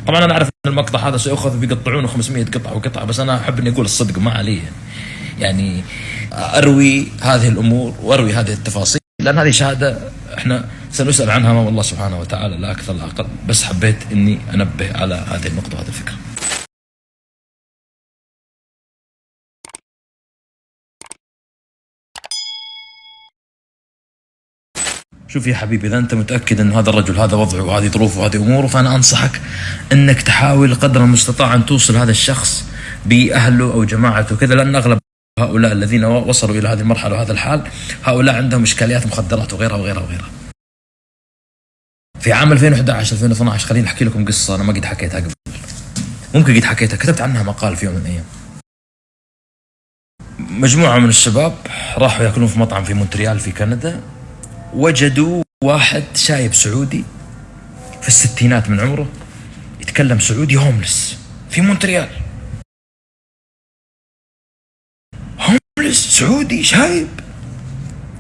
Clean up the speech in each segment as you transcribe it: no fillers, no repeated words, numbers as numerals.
طبعا انا اعرف ان المقطع هذا سيؤخذ بيقطعونه 500 قطعه وقطعه، بس انا احب اني اقول الصدق ما عليه، يعني اروي هذه الامور واروي هذه التفاصيل، لان هذه شهاده احنا سنسال عنها امام الله سبحانه وتعالى لا اكثر لا اقل. بس حبيت اني انبه على هذه النقطه وهذه الفكره. شوف يا حبيبي، اذا انت متاكد ان هذا الرجل هذا وضعه وهذه ظروفه وهذه اموره، فانا انصحك انك تحاول قدر المستطاع ان توصل هذا الشخص باهله او جماعته كذا، لان اغلب هؤلاء الذين وصلوا الى هذه المرحله وهذا الحال هؤلاء عندهم اشكاليات مخدرات وغيرها وغيرها وغيرها. في عام 2011 2012 خليني احكي لكم قصه انا ما قد حكيتها قبل، ممكن قد حكيتها، كتبت عنها مقال في يوم من الايام. مجموعه من الشباب راحوا ياكلون في مطعم في مونتريال في كندا، وجدوا واحد شايب سعودي في الستينات من عمره يتكلم سعودي هوملس في مونتريال. هوملس سعودي شايب،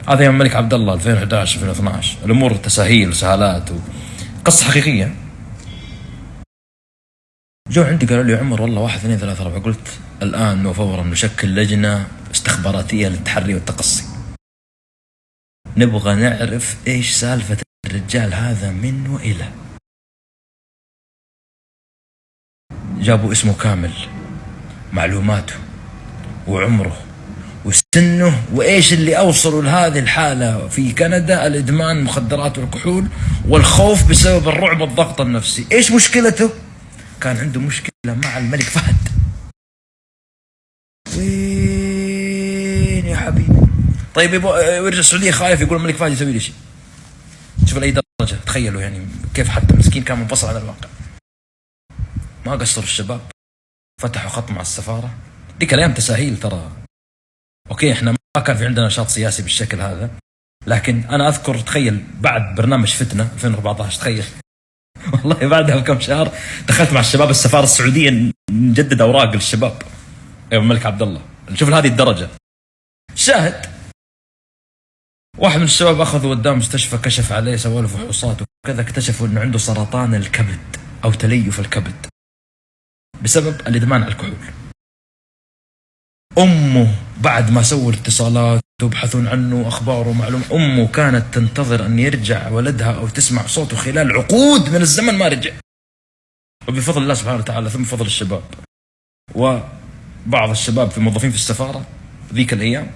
هذا يوم الملك عبد الله 2011 2012. الامور تساهيل وسهالات وقصه حقيقيه. جو عندي قالوا لي عمر والله 1 2 3 4. قلت الان وفورا نشكل لجنه استخباراتيه للتحري والتقصي، نبغى نعرف ايش سالفة الرجال هذا من والى. جابوا اسمه كامل، معلوماته وعمره وسنه، وايش اللي اوصلوا لهذه الحالة في كندا، الادمان مخدرات والكحول والخوف بسبب الرعب والضغط النفسي. ايش مشكلته؟ كان عنده مشكلة مع الملك فهد. وين يا حبيبي؟ طيب يرجع السعوديه خايف يقول الملك فهد يسوي لي شيء. شوف لاي درجه، تخيلوا يعني كيف حتى مسكين كان منفصل عن الواقع. ما قصروا الشباب، فتحوا خط مع السفاره. ديك الايام تساهيل ترى، اوكي احنا ما كان في عندنا نشاط سياسي بالشكل هذا، لكن انا اذكر تخيل بعد برنامج فتنه 2014 تخيل والله بعدها بكم شهر دخلت مع الشباب السفاره السعوديه نجدد اوراق للشباب ايوه الملك عبد الله. نشوف لهذه الدرجه. شاهد واحد من الشباب اخذوا قدام مستشفى، كشف عليه، سووا له فحوصات وكذا، اكتشفوا انه عنده سرطان الكبد او تليف الكبد بسبب الادمان على الكحول. امه بعد ما سووا الاتصالات ويبحثون عنه اخباره ومعلومه، امه كانت تنتظر ان يرجع ولدها او تسمع صوته خلال عقود من الزمن ما رجع. وبفضل الله سبحانه وتعالى ثم بفضل الشباب وبعض الشباب في موظفين في السفاره ذيك الايام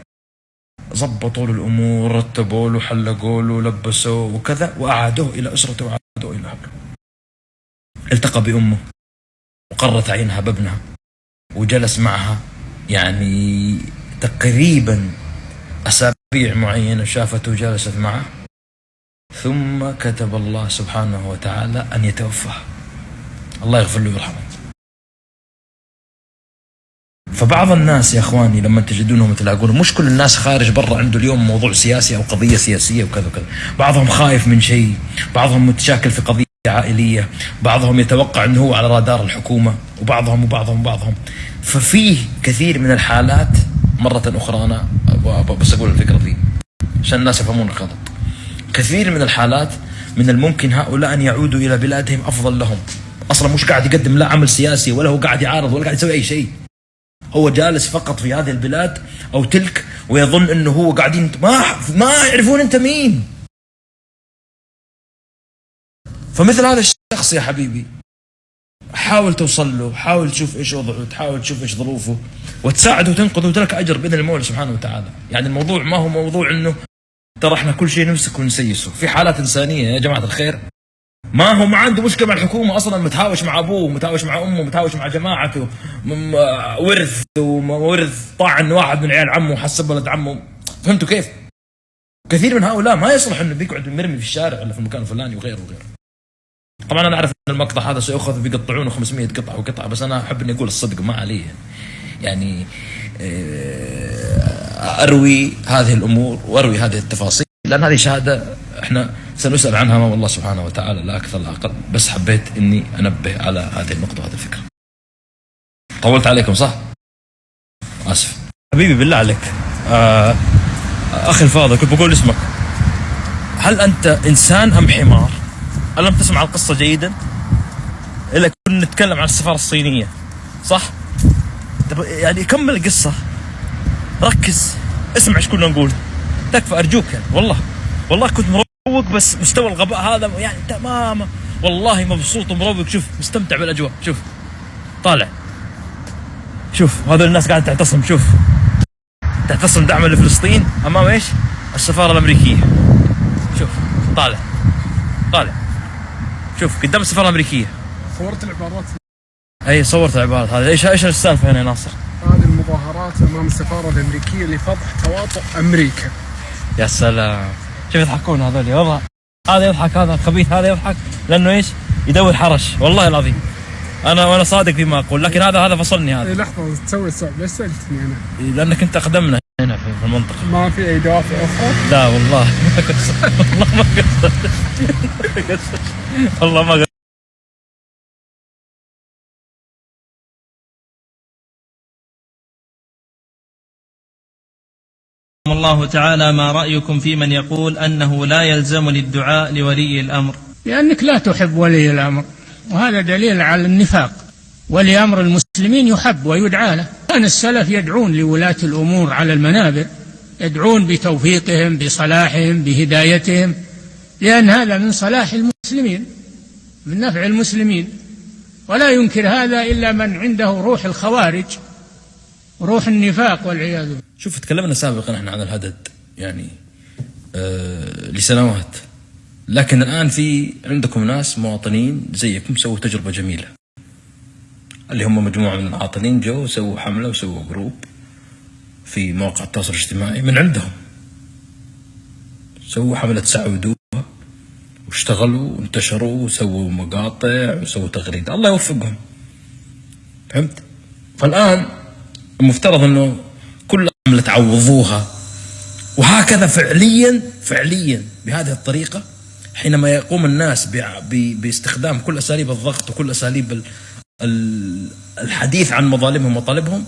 ضبطوا له الامور، رتبوا له، حلقوا له، لبسوه وكذا، واعادوه الى اسرته وعادوه الى اهله. التقى بامه وقرت عينها بابنها وجلس معها يعني تقريبا اسابيع معينه، شافته وجلست معه، ثم كتب الله سبحانه وتعالى ان يتوفاه. الله يغفر له ويرحمه. فبعض الناس يا اخواني لما تجدونهم تلاقون، مش كل الناس خارج برا عنده اليوم موضوع سياسي او قضيه سياسيه وكذا وكذا، بعضهم خايف من شيء، بعضهم متشاكل في قضيه عائليه، بعضهم يتوقع انه هو على رادار الحكومه، وبعضهم. ففيه كثير من الحالات مره اخرى، انا بس اقول الفكره دي عشان الناس يفهمون غلط. كثير من الحالات من الممكن هؤلاء ان يعودوا الى بلادهم افضل لهم، اصلا مش قاعد يقدم لا عمل سياسي ولا هو قاعد يعارض ولا قاعد يسوي اي شيء، هو جالس فقط في هذه البلاد او تلك ويظن انه هو قاعدين ما يعرفون انت مين. فمثل هذا الشخص يا حبيبي حاول توصل له، حاول تشوف ايش وضعه، تحاول تشوف ايش ظروفه وتساعده وتنقذه وتلك اجر باذن المولى سبحانه وتعالى. يعني الموضوع ما هو موضوع انه ترى احنا كل شيء نمسك ونسيسه، في حالات انسانيه يا جماعه الخير ما هو ما عنده مشكله مع الحكومه اصلا، متهاوش مع ابوه، متهاوش مع امه، متهاوش مع جماعته، ورث وورث طاعن واحد من عيال عمه وحسب ولد عمه. فهمتوا كيف؟ كثير من هؤلاء ما يصلح انه بيقعد مرمي في الشارع ولا في المكان الفلاني وغيره. طبعا انا اعرف ان المقطع هذا سيؤخذ بيقطعونه 500 قطعه وقطعه، بس انا احب اني اقول الصدق ما عليه، يعني اروي هذه الامور واروي هذه التفاصيل، لان هذه شهاده احنا سنسال عنها امام الله سبحانه وتعالى لا اكثر لا اقل. بس حبيت اني انبه على هذه النقطه وهذه الفكره. طولت عليكم صح؟ اسف حبيبي بالله عليك. اخي الفاضل كنت بقول اسمك، هل انت انسان ام حمار؟ ألم تسمع القصه جيدا؟ الا كنا نتكلم عن السفاره الصينيه، صح؟ طب يعني كمل القصه، ركز، اسمع ايش كنا نقول، تكفى ارجوك يعني. والله كنت مروق، بس مستوى الغباء هذا يعني تمام. والله مبسوط ومروق، شوف مستمتع بالاجواء، شوف طالع، شوف هذول الناس قاعده تعتصم، شوف تعتصم دعما لفلسطين امام ايش؟ السفاره الامريكيه. شوف طالع، شوف قدام السفاره الامريكيه. صورت العبارات؟ اي صورت العبارات هذه. ايش السالفه هنا يا ناصر؟ هذه المظاهرات امام السفاره الامريكيه لفضح تواطؤ امريكا. يا سلام، شوف يضحكون هذول، والله هذا يضحك، هذا الخبيث هذا يضحك لانه ايش؟ يدور حرش، والله العظيم وانا صادق فيما اقول، لكن هذا فصلني هذا. لحظه، تسوي صعب، ليش سالتني انا؟ لانك انت اقدمنا هنا في المنطقه. ما في اي دوافع اخرى؟ لا والله ما قصرت، والله ما قصرت والله ما قصرت. الله تعالى: ما رأيكم في من يقول أنه لا يلزمني الدعاء لولي الأمر؟ لأنك لا تحب ولي الأمر، وهذا دليل على النفاق. ولي أمر المسلمين يحب ويدعى له. كان السلف يدعون لولاة الأمور على المنابر، يدعون بتوفيقهم، بصلاحهم، بهدايتهم، لأن هذا من صلاح المسلمين، من نفع المسلمين. ولا ينكر هذا إلا من عنده روح الخوارج، روح النفاق والعياذ بالله. شوف تكلمنا سابقا احنا عن الهدد يعني لسنوات، لكن الآن في عندكم ناس مواطنين زيكم سووا تجربة جميلة، اللي هم مجموعة من العاطلين جو سووا حملة وسووا جروب في مواقع التواصل الاجتماعي من عندهم، سووا حملة سعودوها واشتغلوا وانتشروا وسووا مقاطع وسووا تغريدة، الله يوفقهم، فهمت؟ فالآن المفترض انه كل حملة تعوضوها، وهكذا فعليا بهذه الطريقة حينما يقوم الناس باستخدام كل أساليب الضغط وكل أساليب الحديث عن مظالمهم ومطالبهم،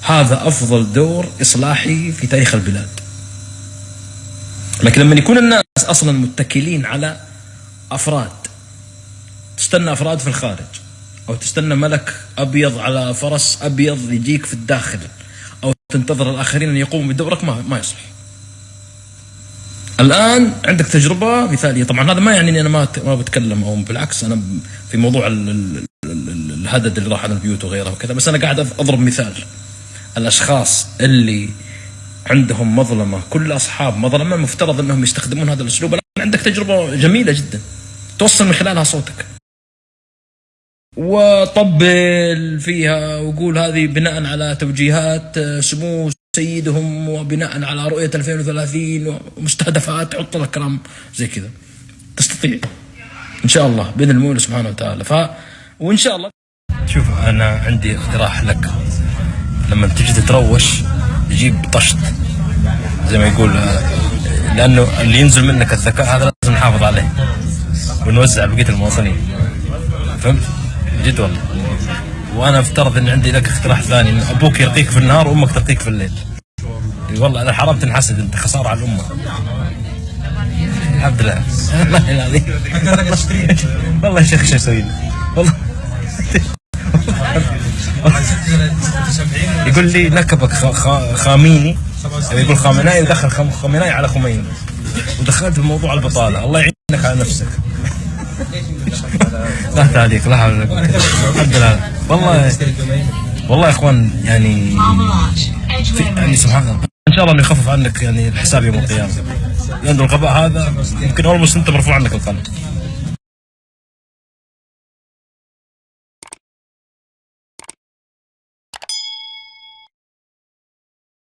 هذا أفضل دور إصلاحي في تاريخ البلاد. لكن لما يكون الناس أصلا متكلين على أفراد، تستنى أفراد في الخارج، أو تستنى ملك أبيض على فرس أبيض يجيك في الداخل، أو تنتظر الآخرين أن يقوموا بدورك، ما يصلح. الآن عندك تجربة مثالية، طبعا هذا ما يعني أني أنا ما بتكلم، أو بالعكس أنا في موضوع الهدد اللي راح على البيوت وغيره وكذا، بس أنا قاعد أضرب مثال. الأشخاص اللي عندهم مظلمة، كل أصحاب مظلمة مفترض أنهم يستخدمون هذا الأسلوب. الآن عندك تجربة جميلة جدا توصل من خلالها صوتك، وطبل فيها وقول هذه بناء على توجيهات سمو سيدهم، وبناء على رؤية 2030 ومستهدفات، حط لك كلام زي كذا. تستطيع إن شاء الله بإذن المولى سبحانه وتعالى. وإن شاء الله. شوف أنا عندي اقتراح لك، لما تجي تتروش تجيب طشت زي ما يقول، لأنه اللي ينزل منك الذكاء هذا لازم نحافظ عليه ونوزع بقية المواطنين، فهمت؟ جد والله. وانا افترض ان عندي لك اقتراح ثاني، ان ابوك يرقيك في النهار وامك ترقيك في الليل. والله انا حرام تنحسد، انت خساره على الامه. الحمد لله والله العظيم والله يا شيخ شو اسوي والله. يقول لي نكبك خاميني، يقول خامنائي، ودخل خامنائي على خميني، ودخلت في موضوع البطاله. الله يعينك على نفسك. لا تعليق، لا حول ولا قوة. الحمد لله والله يا اخوان، يعني سبحان الله، ان شاء الله انه يخفف عنك يعني الحساب يوم القيامه، لان الغباء هذا يمكن اول انت مرفوع عنك القلم.